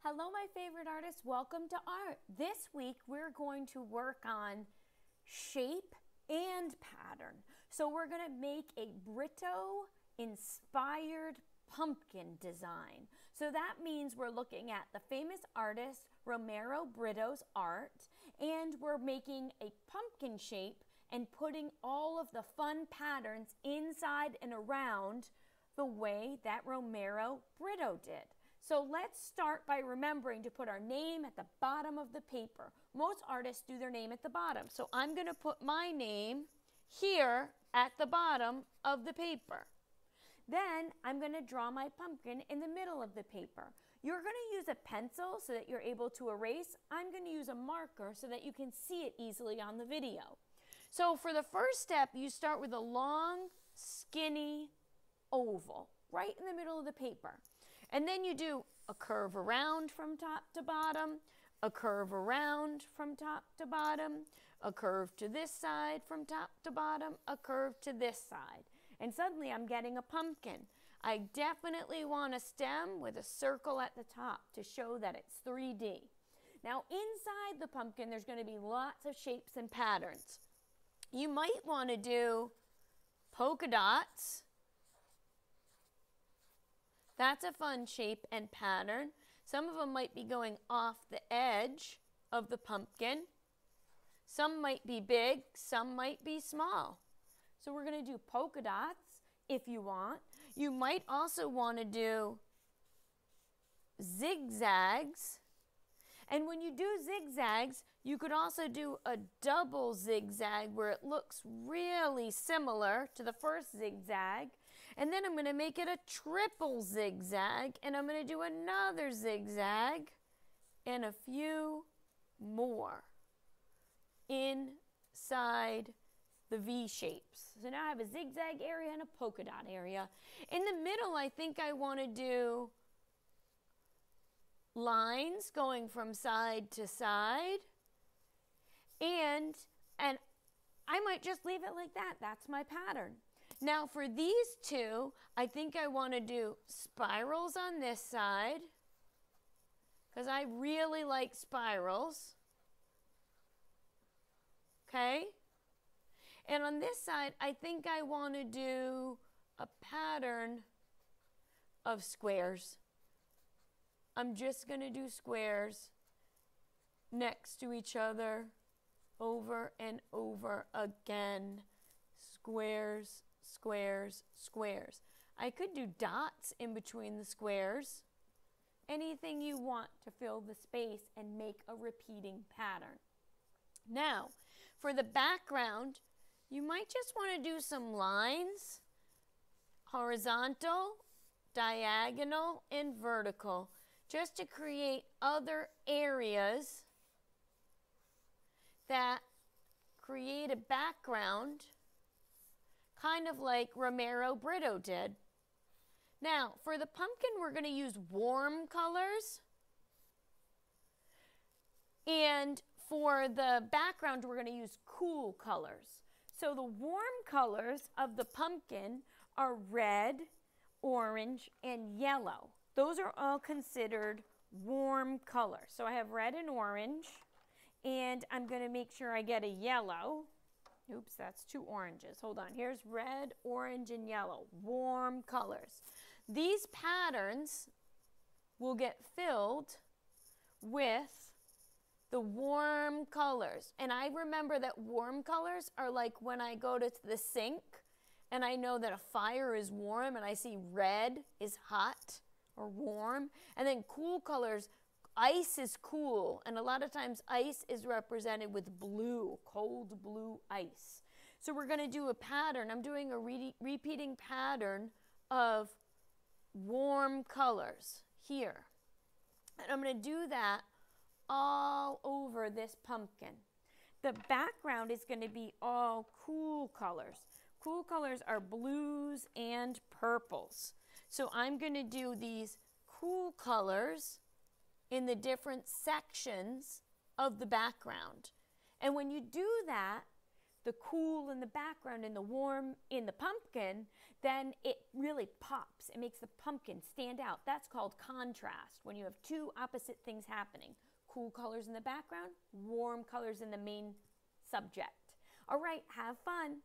Hello, my favorite artists. Welcome to art. This week, we're going to work on shape and pattern. So we're going to make a Britto inspired pumpkin design. So that means we're looking at the famous artist Romero Britto's art, and we're making a pumpkin shape and putting all of the fun patterns inside and around the way that Romero Britto did. So let's start by remembering to put our name at the bottom of the paper. Most artists do their name at the bottom. So I'm going to put my name here at the bottom of the paper. Then I'm going to draw my pumpkin in the middle of the paper. You're going to use a pencil so that you're able to erase. I'm going to use a marker so that you can see it easily on the video. So for the first step, you start with a long, skinny oval right in the middle of the paper. And then you do a curve around from top to bottom, a curve around from top to bottom, a curve to this side from top to bottom, a curve to this side. And suddenly I'm getting a pumpkin. I definitely want a stem with a circle at the top to show that it's 3D. Now inside the pumpkin, there's going to be lots of shapes and patterns. You might want to do polka dots. That's a fun shape and pattern. Some of them might be going off the edge of the pumpkin. Some might be big, some might be small. So we're going to do polka dots if you want. You might also want to do zigzags. And when you do zigzags, you could also do a double zigzag where it looks really similar to the first zigzag. And then I'm going to make it a triple zigzag, and I'm going to do another zigzag and a few more inside the V shapes. So now I have a zigzag area and a polka dot area. In the middle, I think I want to do lines going from side to side, and I might just leave it like that. That's my pattern. Now for these two, I think I want to do spirals on this side because I really like spirals. Okay? And on this side, I think I want to do a pattern of squares. I'm just going to do squares next to each other over and over again. Squares, squares, squares. I could do dots in between the squares. Anything you want to fill the space and make a repeating pattern. Now, for the background, you might just want to do some lines, horizontal, diagonal, and vertical, just to create other areas that create a background kind of like Romero Britto did. Now, for the pumpkin, we're going to use warm colors. And for the background, we're going to use cool colors. So the warm colors of the pumpkin are red, orange, and yellow. Those are all considered warm colors. So I have red and orange, and I'm going to make sure I get a yellow. Oops, that's two oranges. Hold on. Here's red, orange, and yellow. Warm colors. These patterns will get filled with the warm colors. And I remember that warm colors are like when I go to the sink and I know that a fire is warm and I see red is hot or warm. And then cool colors, ice is cool, and a lot of times ice is represented with blue, cold blue ice. So we're going to do a pattern. I'm doing a repeating pattern of warm colors here. And I'm going to do that all over this pumpkin. The background is going to be all cool colors. Cool colors are blues and purples. So I'm going to do these cool colors in the different sections of the background. And when you do that, the cool in the background and the warm in the pumpkin, then it really pops. It makes the pumpkin stand out. That's called contrast, when you have two opposite things happening. Cool colors in the background, warm colors in the main subject. All right, have fun.